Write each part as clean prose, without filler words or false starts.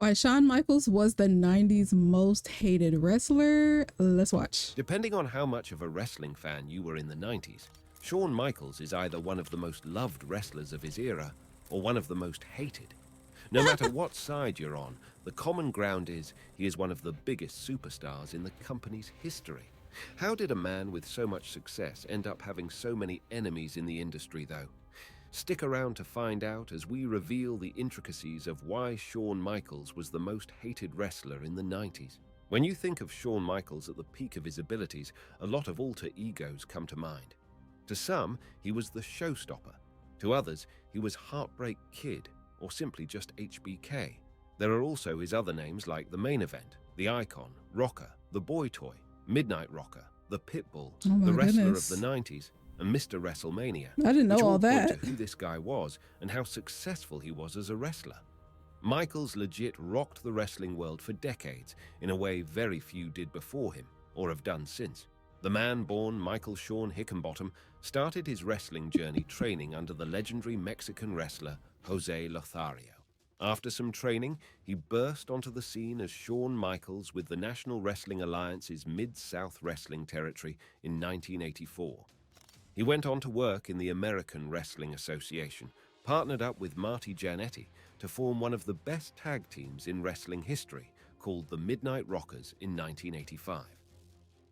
Why Shawn Michaels was the 90s most hated wrestler? Let's watch. Depending on how much of a wrestling fan you were in the 90s, Shawn Michaels is either one of the most loved wrestlers of his era or one of the most hated. No matter what side you're on, the common ground is he is one of the biggest superstars in the company's history. How did a man with so much success end up having so many enemies in the industry, though? Stick around to find out as we reveal the intricacies of why Shawn Michaels was the most hated wrestler in the 90s. When you think of Shawn Michaels at the peak of his abilities, a lot of alter egos come to mind. To some, he was the showstopper. To others, he was Heartbreak Kid, or simply just HBK. There are also his other names like the Main Event, the Icon, Rocker, the Boy Toy, Midnight Rocker, the Pitbull, the Wrestler of the 90s, and Mr. WrestleMania. I didn't know which all point that. to who this guy was and how successful he was as a wrestler. Michaels legit rocked the wrestling world for decades in a way very few did before him or have done since. The man born Michael Shawn Hickenbottom started his wrestling journey training under the legendary Mexican wrestler Jose Lothario. After some training, he burst onto the scene as Shawn Michaels with the National Wrestling Alliance's Mid-South Wrestling Territory in 1984. He went on to work in the American Wrestling Association, partnered up with Marty Jannetty to form one of the best tag teams in wrestling history, called the Midnight Rockers in 1985.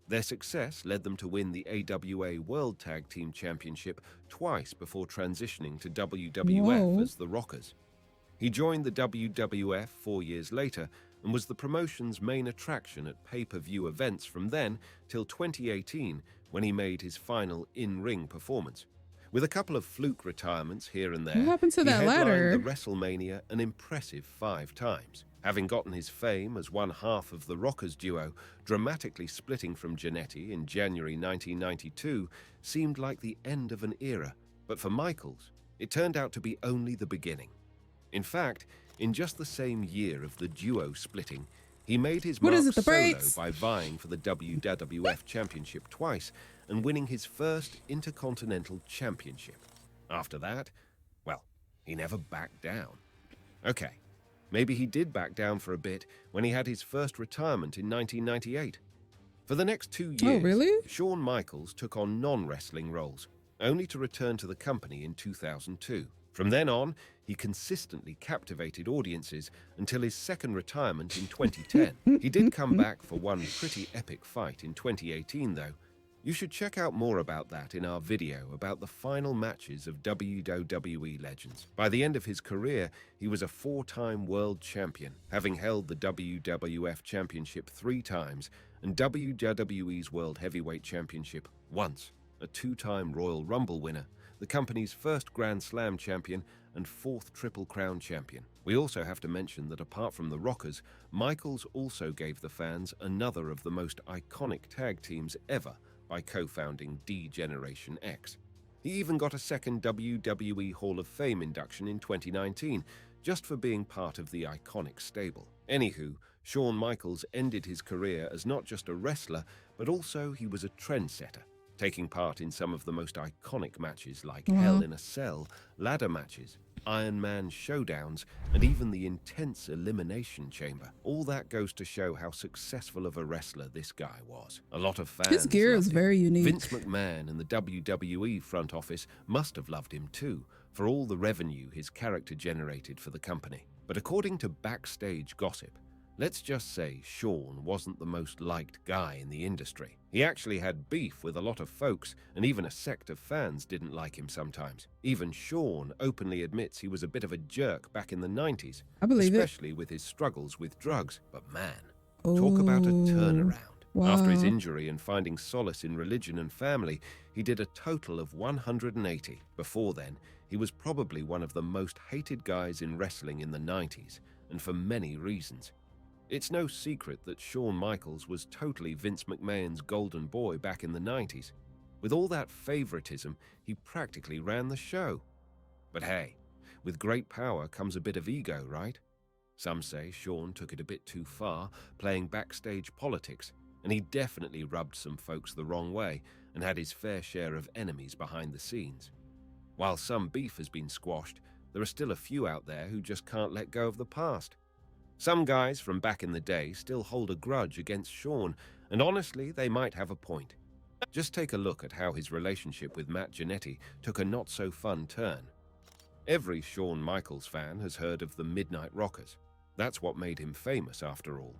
Their success led them to win the AWA World Tag Team Championship twice before transitioning to WWF as the Rockers. He joined the WWF 4 years later and was the promotion's main attraction at pay-per-view events from then till 2018, when he made his final in-ring performance. With a couple of fluke retirements here and there, What happened to he that headlined ladder? the WrestleMania an impressive 5 times. Having gotten his fame as one half of the Rockers duo, dramatically splitting from Jannetty in January 1992 seemed like the end of an era, but for Michaels, it turned out to be only the beginning. In fact, in just the same year of the duo splitting, he made his mark the solo brakes? by vying for the WWF Championship twice and winning his first Intercontinental Championship. After that, well, he never backed down. Okay, maybe he did back down for a bit when he had his first retirement in 1998. For the next 2 years, Oh, really? Shawn Michaels took on non-wrestling roles, only to return to the company in 2002. From then on, he consistently captivated audiences until his second retirement in 2010. He did come back for one pretty epic fight in 2018, though. You should check out more about that in our video about the final matches of WWE legends. By the end of his career, he was a 4-time world champion, having held the WWF Championship 3 times and WWE's World Heavyweight Championship once, a 2-time Royal Rumble winner, the company's first Grand Slam champion and 4th Triple Crown champion. We also have to mention that apart from the Rockers, Michaels also gave the fans another of the most iconic tag teams ever by co-founding D-Generation X. He even got a second WWE Hall of Fame induction in 2019, just for being part of the iconic stable. Anywho, Shawn Michaels ended his career as not just a wrestler, but also he was a trendsetter, taking part in some of the most iconic matches like Hell in a Cell, ladder matches, Iron Man showdowns, and even the intense Elimination Chamber. All that goes to show how successful of a wrestler this guy was. A lot of fans His gear is loved him. very unique. Vince McMahon and the WWE front office must have loved him too, for all the revenue his character generated for the company. But according to Backstage gossip, let's just say Shawn wasn't the most liked guy in the industry. He actually had beef with a lot of folks, and even a sect of fans didn't like him sometimes. Even Shawn openly admits he was a bit of a jerk back in the 90s, I believe it. especially with his struggles with drugs. But man, talk about a turnaround. After his injury and finding solace in religion and family, he did a total of 180. Before then, he was probably one of the most hated guys in wrestling in the 90s, and for many reasons. It's no secret that Shawn Michaels was totally Vince McMahon's golden boy back in the 90s. With all that favoritism, he practically ran the show. But hey, with great power comes a bit of ego, right? Some say Shawn took it a bit too far, playing backstage politics, and he definitely rubbed some folks the wrong way and had his fair share of enemies behind the scenes. While some beef has been squashed, there are still a few out there who just can't let go of the past. Some guys from back in the day still hold a grudge against Shawn, and honestly, they might have a point. Just take a look at how his relationship with Matt Jannetty took a not-so-fun turn. Every Shawn Michaels fan has heard of the Midnight Rockers. That's what made him famous, after all.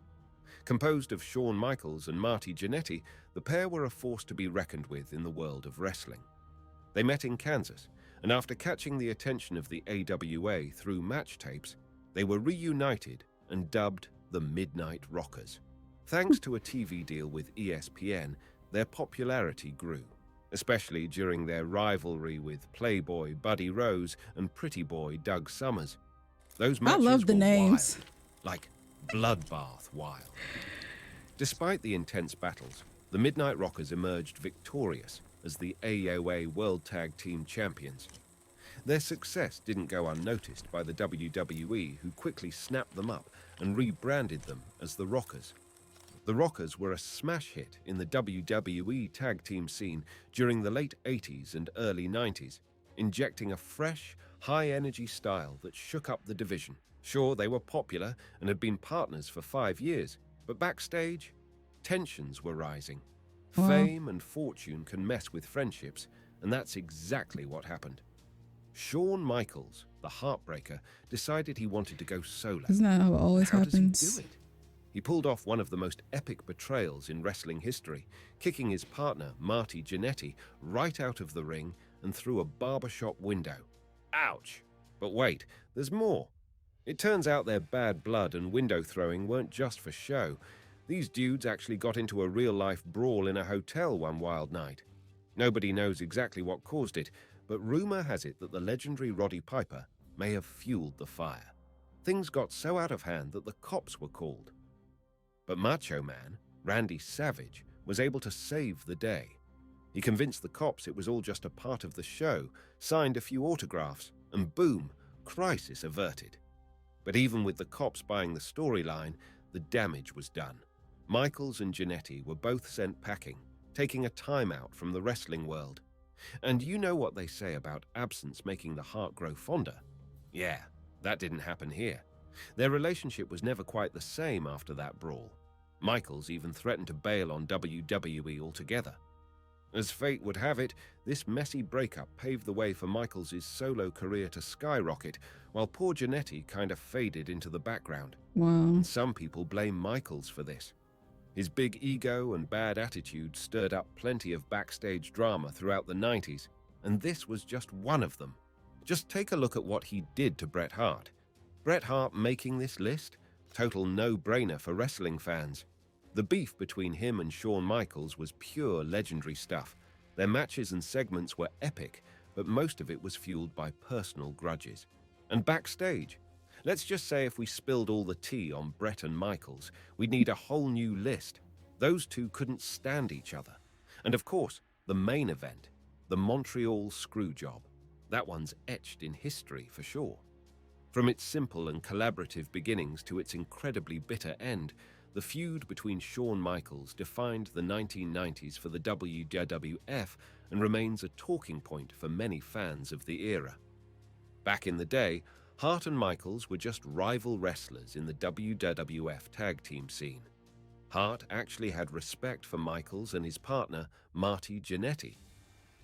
Composed of Shawn Michaels and Marty Jannetty, the pair were a force to be reckoned with in the world of wrestling. They met in Kansas, and after catching the attention of the AWA through match tapes, they were reunited and dubbed the Midnight Rockers. Thanks to a TV deal with ESPN, their popularity grew, especially during their rivalry with Playboy Buddy Rose and Pretty Boy Doug Summers. Those matches I love the were names. wild, like bloodbath wild. Despite the intense battles, the Midnight Rockers emerged victorious as the AOA World Tag Team Champions. Their success didn't go unnoticed by the WWE, who quickly snapped them up and rebranded them as the Rockers. The Rockers were a smash hit in the WWE tag team scene during the late 80s and early 90s, injecting a fresh, high-energy style that shook up the division. Sure, they were popular and had been partners for 5 years, but backstage, tensions were rising. Wow. Fame and fortune can mess with friendships, and that's exactly what happened. Shawn Michaels, the Heartbreaker, decided he wanted to go solo. Isn't that how it always How happens? does he do it? He pulled off one of the most epic betrayals in wrestling history, kicking his partner, Marty Jannetty, right out of the ring and through a barbershop window. Ouch! But wait, there's more. It turns out their bad blood and window throwing weren't just for show. These dudes actually got into a real-life brawl in a hotel one wild night. Nobody knows exactly what caused it, but rumor has it that the legendary Roddy Piper may have fueled the fire. Things got so out of hand that the cops were called. But Macho Man, Randy Savage, was able to save the day. He convinced the cops it was all just a part of the show, signed a few autographs, and boom, crisis averted. But even with the cops buying the storyline, the damage was done. Michaels and Jannetty were both sent packing, taking a timeout from the wrestling world. And you know what they say about absence making the heart grow fonder? Yeah, that didn't happen here. Their relationship was never quite the same after that brawl. Michaels even threatened to bail on WWE altogether. As fate would have it, this messy breakup paved the way for Michaels' solo career to skyrocket, while poor Jannetty kind of faded into the background. Wow. And some people blame Michaels for this. His big ego and bad attitude stirred up plenty of backstage drama throughout the 90s, and this was just one of them. Just take a look at what he did to Bret Hart. Bret Hart making this list? Total no-brainer for wrestling fans. The beef between him and Shawn Michaels was pure legendary stuff. Their matches and segments were epic, but most of it was fueled by personal grudges. And backstage? Let's just say if we spilled all the tea on Bret and Michaels, we'd need a whole new list. Those two couldn't stand each other. And of course, the main event, the Montreal Screwjob. That one's etched in history for sure. From its simple and collaborative beginnings to its incredibly bitter end, the feud between Shawn Michaels defined the 1990s for the WWF and remains a talking point for many fans of the era. Back in the day, Hart and Michaels were just rival wrestlers in the WWF tag team scene. Hart actually had respect for Michaels and his partner, Marty Jannetty.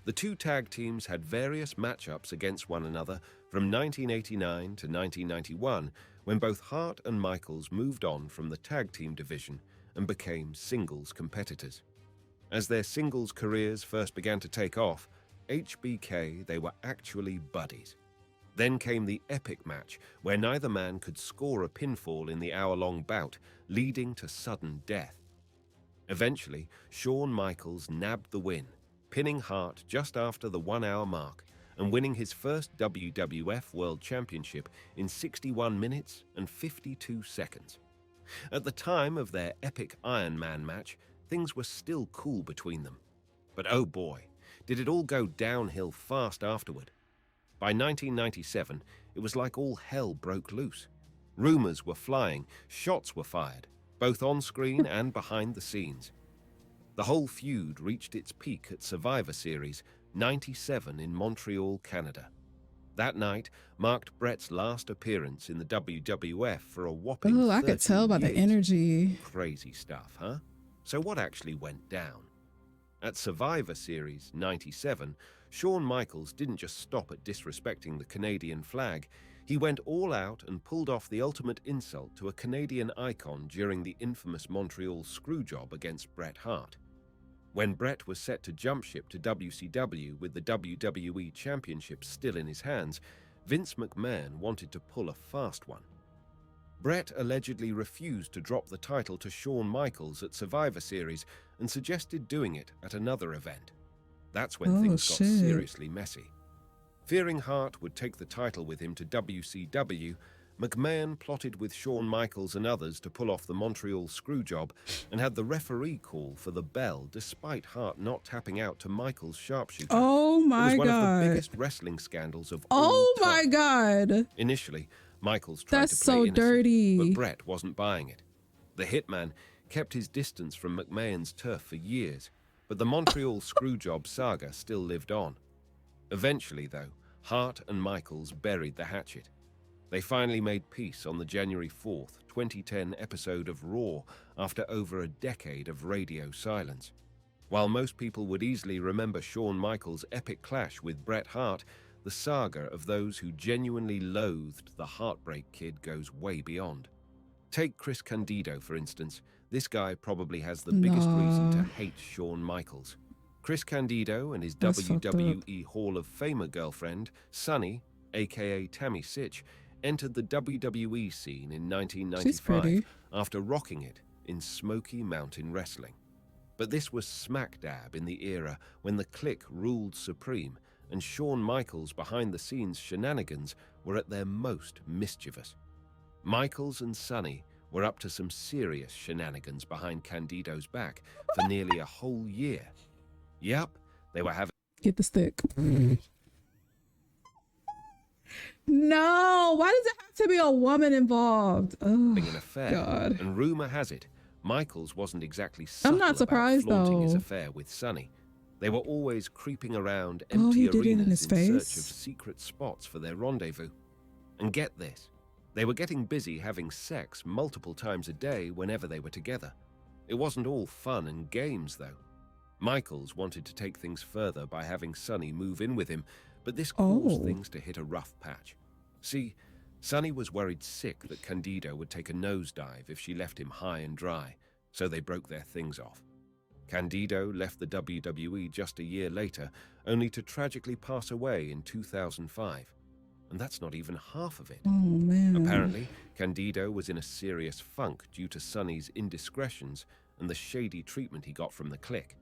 The two tag teams had various matchups against one another from 1989 to 1991, when both Hart and Michaels moved on from the tag team division and became singles competitors. As their singles careers first began to take off, HBK, they were actually buddies. Then came the epic match, where neither man could score a pinfall in the hour-long bout, leading to sudden death. Eventually, Shawn Michaels nabbed the win, pinning Hart just after the 1-hour mark and winning his first WWF World Championship in 61 minutes and 52 seconds. At the time of their epic Iron Man match, things were still cool between them. But oh boy, did it all go downhill fast afterward. By 1997, it was like all hell broke loose. Rumors were flying, shots were fired, both on screen and behind the scenes. The whole feud reached its peak at Survivor Series 97 in Montreal, Canada. That night marked Bret's last appearance in the WWF for a whopping Oh, I could 13 tell by the years. energy. Crazy stuff, huh? So what actually went down? At Survivor Series 97, Shawn Michaels didn't just stop at disrespecting the Canadian flag. He went all out and pulled off the ultimate insult to a Canadian icon during the infamous Montreal Screwjob against Bret Hart. When Bret was set to jump ship to WCW with the WWE Championship still in his hands, Vince McMahon wanted to pull a fast one. Bret allegedly refused to drop the title to Shawn Michaels at Survivor Series and suggested doing it at another event. That's when things got seriously messy. Fearing Hart would take the title with him to WCW, McMahon plotted with Shawn Michaels and others to pull off the Montreal Screwjob and had the referee call for the bell despite Hart not tapping out to Michaels' sharpshooter. Oh my God. It was one of the biggest wrestling scandals of all time. Oh my God. Initially, Michaels tried That's to play so innocent, dirty. but Bret wasn't buying it. The Hitman kept his distance from McMahon's turf for years, but the Montreal Screwjob saga still lived on. Eventually, though, Hart and Michaels buried the hatchet. They finally made peace on the January 4th, 2010 episode of Raw after over a decade of radio silence. While most people would easily remember Shawn Michaels' epic clash with Bret Hart, the saga of those who genuinely loathed the Heartbreak Kid goes way beyond. Take Chris Candido, for instance. This guy probably has the biggest reason to hate Shawn Michaels. Chris Candido and his WWE Hall of Famer girlfriend, Sunny, aka Tammy Sitch, entered the WWE scene in 1995 after rocking it in Smoky Mountain Wrestling. But this was smack dab in the era when the Clique ruled supreme and Shawn Michaels' behind-the-scenes shenanigans were at their most mischievous. Michaels and Sunny were up to some serious shenanigans behind Candido's back for nearly a whole year. Yup, they were having... Get the stick. No, why does it have to be a woman involved? Oh, an affair. God. And rumor has it, Michaels wasn't exactly subtle I'm not surprised, about flaunting his though. affair with Sunny. They were always creeping around empty arenas in search of secret spots for their rendezvous. And get this, they were getting busy having sex multiple times a day whenever they were together. It wasn't all fun and games, though. Michaels wanted to take things further by having Sunny move in with him, but this caused things to hit a rough patch. See, Sunny was worried sick that Candido would take a nosedive if she left him high and dry, so they broke their things off. Candido left the WWE just a year later, only to tragically pass away in 2005. And that's not even half of it. Oh, man. Apparently, Candido was in a serious funk due to Sunny's indiscretions and the shady treatment he got from the Clique.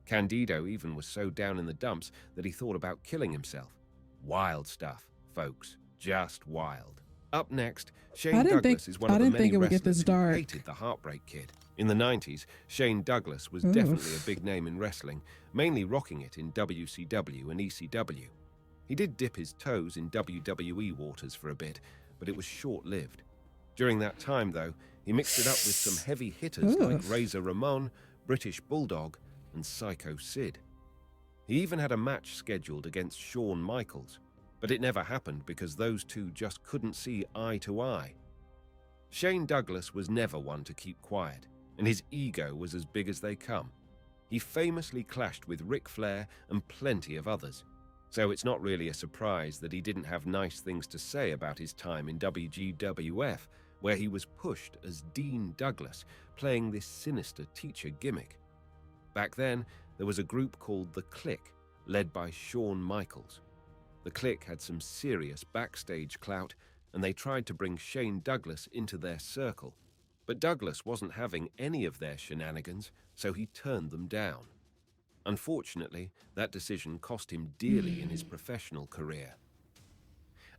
Candido even was so down in the dumps that he thought about killing himself. Wild stuff, folks. Just wild. Up next, Shane Douglas is one of the many wrestlers who hated the Heartbreak Kid. In the 90s, Shane Douglas was definitely a big name in wrestling, mainly rocking it in WCW and ECW. He did dip his toes in WWE waters for a bit, but it was short-lived. During that time, though, he mixed it up with some heavy hitters like Razor Ramon, British Bulldog, and Psycho Sid. He even had a match scheduled against Shawn Michaels, but it never happened because those two just couldn't see eye to eye. Shane Douglas was never one to keep quiet, and his ego was as big as they come. He famously clashed with Ric Flair and plenty of others, so it's not really a surprise that he didn't have nice things to say about his time in WWF, where he was pushed as Dean Douglas, playing this sinister teacher gimmick. Back then, there was a group called the Clique, led by Shawn Michaels. The Clique had some serious backstage clout, and they tried to bring Shane Douglas into their circle. But Douglas wasn't having any of their shenanigans, so he turned them down. Unfortunately, that decision cost him dearly in his professional career.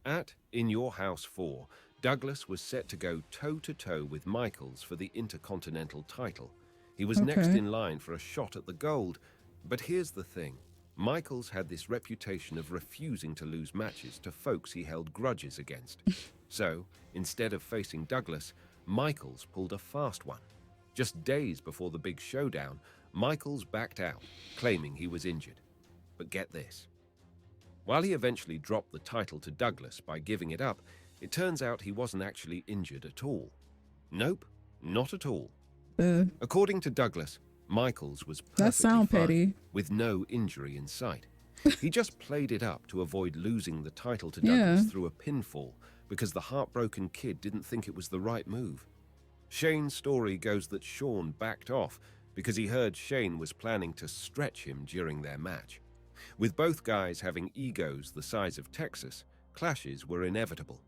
At In Your House 4, Douglas was set to go toe-to-toe with Michaels for the Intercontinental title. He was next in line for a shot at the gold, but here's the thing. Michaels had this reputation of refusing to lose matches to folks he held grudges against. So, instead of facing Douglas, Michaels pulled a fast one. Just days before the big showdown, Michaels backed out, claiming he was injured. But get this. While he eventually dropped the title to Douglas by giving it up, it turns out he wasn't actually injured at all. Nope, not at all. According to Douglas, Michaels was That perfectly sound fine, petty. with no injury in sight. He just played it up to avoid losing the title to Douglas through a pinfall because the heartbroken kid didn't think it was the right move. Shane's story goes that Shawn backed off because he heard Shane was planning to stretch him during their match. With both guys having egos the size of Texas, clashes were inevitable.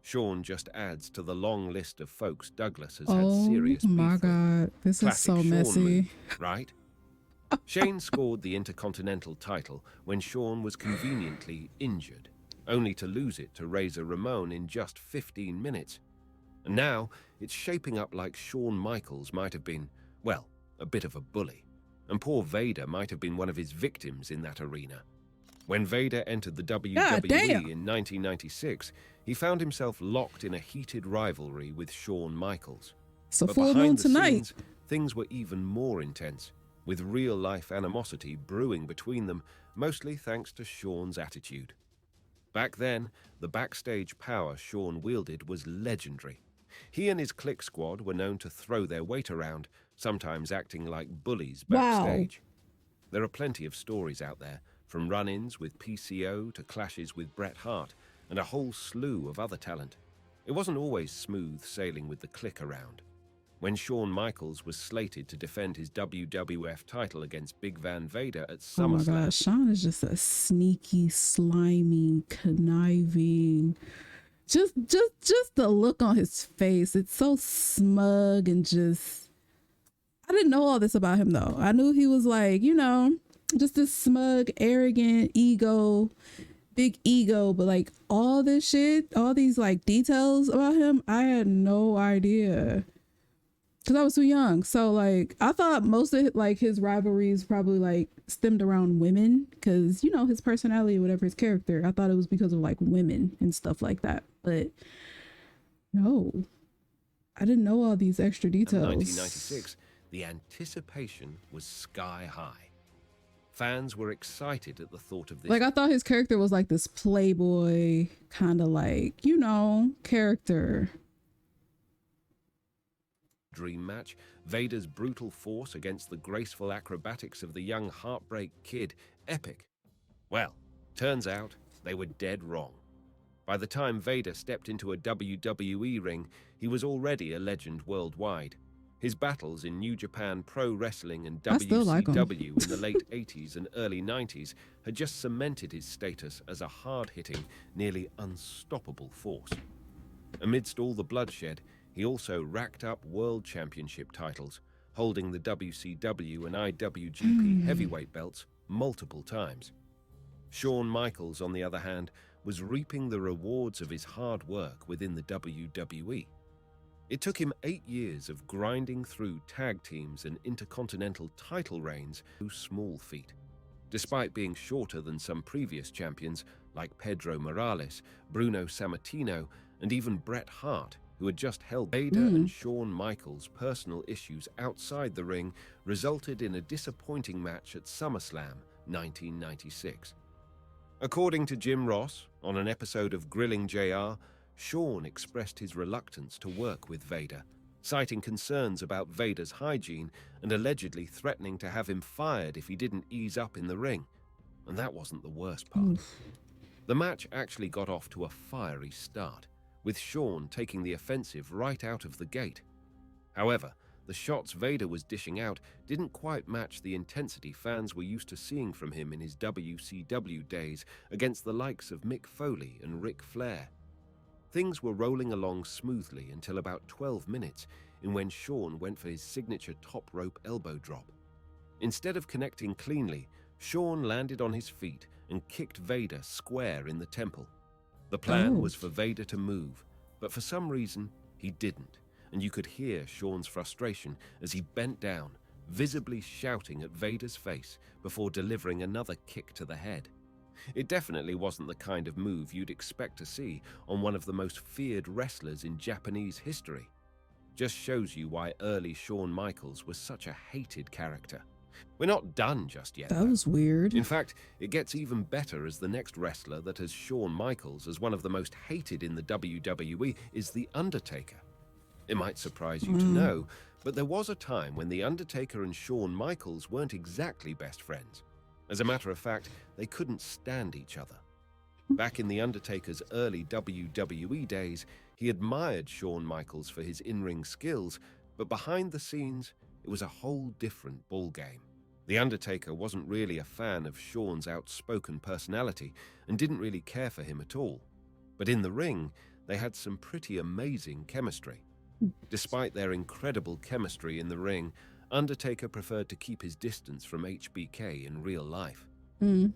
Shawn just adds to the long list of folks Douglas has had serious beef with. Oh my God, this Classic is so Shawn messy. move, right? Shane scored the Intercontinental title when Shawn was conveniently injured, only to lose it to Razor Ramon in just 15 minutes. And now it's shaping up like Shawn Michaels might have been, well, a bit of a bully. And poor Vader might have been one of his victims in that arena. When Vader entered the WWE in 1996, he found himself locked in a heated rivalry with Shawn Michaels. So But full moon behind the tonight. scenes, things were even more intense, with real-life animosity brewing between them, mostly thanks to Shawn's attitude. Back then, the backstage power Shawn wielded was legendary. He and his clique squad were known to throw their weight around, sometimes acting like bullies backstage. There are plenty of stories out there, from run-ins with PCO to clashes with Bret Hart, and a whole slew of other talent. It wasn't always smooth sailing with the clique around. When Shawn Michaels was slated to defend his WWF title against Big Van Vader at Oh my SummerSlam, God, Shawn is just a sneaky, slimy, conniving. Just the look on his face. It's so smug and just. I didn't know all this about him though. I knew he was like, you know, just this smug, arrogant, big ego, but like all this shit, all these like details about him, I had no idea. Cause I was too young. So like I thought most of like his rivalries probably like stemmed around women. Cause you know, his personality, whatever his character, I thought it was because of like women and stuff like that. But no, I didn't know all these extra details. In 1996, the anticipation was sky high. Fans were excited at the thought of this. Like I thought his character was like this playboy kind of like, you know, character. Dream match, Vader's brutal force against the graceful acrobatics of the young Heartbreak Kid, epic. Well, turns out they were dead wrong. By the time Vader stepped into a WWE ring, he was already a legend worldwide. His battles in New Japan Pro Wrestling and WCW in the late 80s and early 90s had just cemented his status as a hard-hitting, nearly unstoppable force. Amidst all the bloodshed, he also racked up world championship titles, holding the WCW and IWGP heavyweight belts multiple times. Shawn Michaels, on the other hand, was reaping the rewards of his hard work within the WWE. It took him 8 years of grinding through tag teams and intercontinental title reigns through small feat. Despite being shorter than some previous champions like Pedro Morales, Bruno Sammartino, and even Bret Hart, who had just held Vader and Shawn Michaels' personal issues outside the ring, resulted in a disappointing match at SummerSlam 1996. According to Jim Ross, on an episode of Grilling JR, Shawn expressed his reluctance to work with Vader, citing concerns about Vader's hygiene and allegedly threatening to have him fired if he didn't ease up in the ring. And that wasn't the worst part. The match actually got off to a fiery start, with Shawn taking the offensive right out of the gate. However, the shots Vader was dishing out didn't quite match the intensity fans were used to seeing from him in his WCW days against the likes of Mick Foley and Ric Flair. Things were rolling along smoothly until about 12 minutes, in when Shawn went for his signature top rope elbow drop. Instead of connecting cleanly, Shawn landed on his feet and kicked Vader square in the temple. The plan was for Vader to move, but for some reason, he didn't, and you could hear Shawn's frustration as he bent down, visibly shouting at Vader's face before delivering another kick to the head. It definitely wasn't the kind of move you'd expect to see on one of the most feared wrestlers in Japanese history. Just shows you why early Shawn Michaels was such a hated character. We're not done just yet, That though. was weird. In fact, it gets even better, as the next wrestler that has Shawn Michaels as one of the most hated in the WWE is The Undertaker. It might surprise you to know, but there was a time when The Undertaker and Shawn Michaels weren't exactly best friends. As a matter of fact, they couldn't stand each other. Back in The Undertaker's early WWE days, he admired Shawn Michaels for his in-ring skills, but behind the scenes, it was a whole different ballgame. The Undertaker wasn't really a fan of Shawn's outspoken personality and didn't really care for him at all. But in the ring, they had some pretty amazing chemistry. Despite their incredible chemistry in the ring, Undertaker preferred to keep his distance from HBK in real life.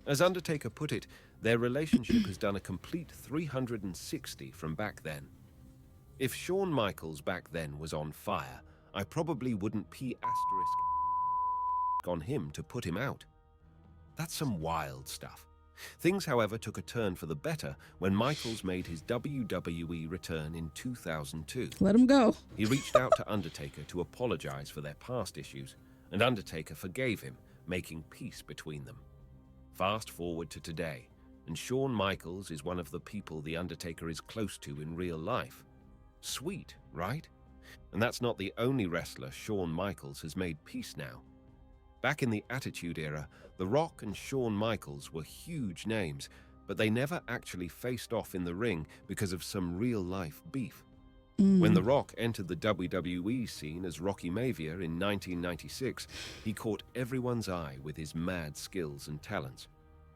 As Undertaker put it, their relationship has done a complete 360 from back then. If Shawn Michaels back then was on fire, I probably wouldn't P** on him to put him out. That's some wild stuff. Things, however, took a turn for the better when Michaels made his WWE return in 2002. Let him go. He reached out to Undertaker to apologize for their past issues, and Undertaker forgave him, making peace between them. Fast forward to today, and Shawn Michaels is one of the people The Undertaker is close to in real life. Sweet, right? And that's not the only wrestler Shawn Michaels has made peace now. Back in the Attitude Era, The Rock and Shawn Michaels were huge names, but they never actually faced off in the ring because of some real-life beef. When The Rock entered the WWE scene as Rocky Maivia in 1996, he caught everyone's eye with his mad skills and talents.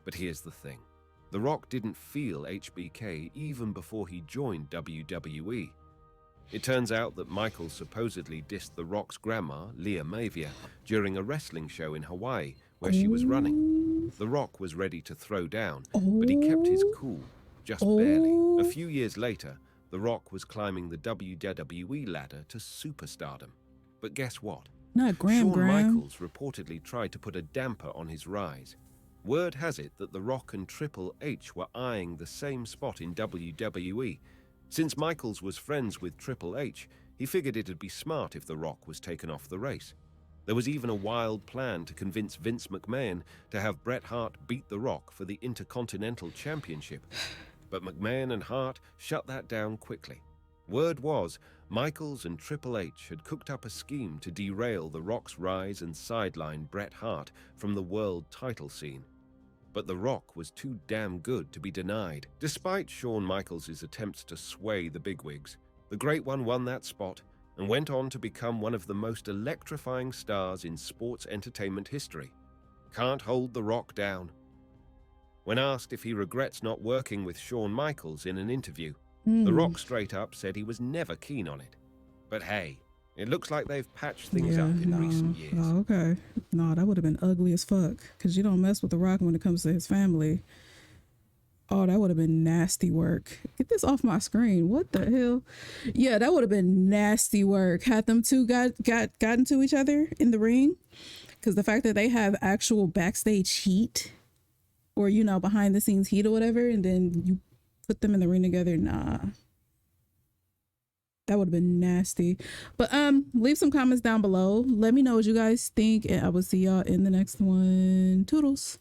But here's the thing. The Rock didn't feel HBK even before he joined WWE. It turns out that Michaels supposedly dissed The Rock's grandma, Leah Maivia, during a wrestling show in Hawaii where she was running. The Rock was ready to throw down, but he kept his cool, just barely. A few years later, The Rock was climbing the WWE ladder to superstardom. But guess what? Not Graham. Shawn Michaels reportedly tried to put a damper on his rise. Word has it that The Rock and Triple H were eyeing the same spot in WWE. Since Michaels was friends with Triple H, he figured it'd be smart if The Rock was taken off the race. There was even a wild plan to convince Vince McMahon to have Bret Hart beat The Rock for the Intercontinental Championship. But McMahon and Hart shut that down quickly. Word was, Michaels and Triple H had cooked up a scheme to derail The Rock's rise and sideline Bret Hart from the world title scene. But The Rock was too damn good to be denied. Despite Shawn Michaels' attempts to sway the bigwigs, the Great One won that spot and went on to become one of the most electrifying stars in sports entertainment history. Can't hold The Rock down. When asked if he regrets not working with Shawn Michaels in an interview, The Rock straight up said he was never keen on it. But hey, it looks like they've patched things up in recent years. Oh, okay. No, that would have been ugly as fuck. Because you don't mess with The Rock when it comes to his family. Oh, that would have been nasty work. Get this off my screen. What the hell? Yeah, that would have been nasty work. Had them two got into each other in the ring. Because the fact that they have actual backstage heat, or, you know, behind the scenes heat or whatever, and then you put them in the ring together, nah. That would have been nasty. But leave some comments down below. Let me know what you guys think, and I will see y'all in the next one. Toodles.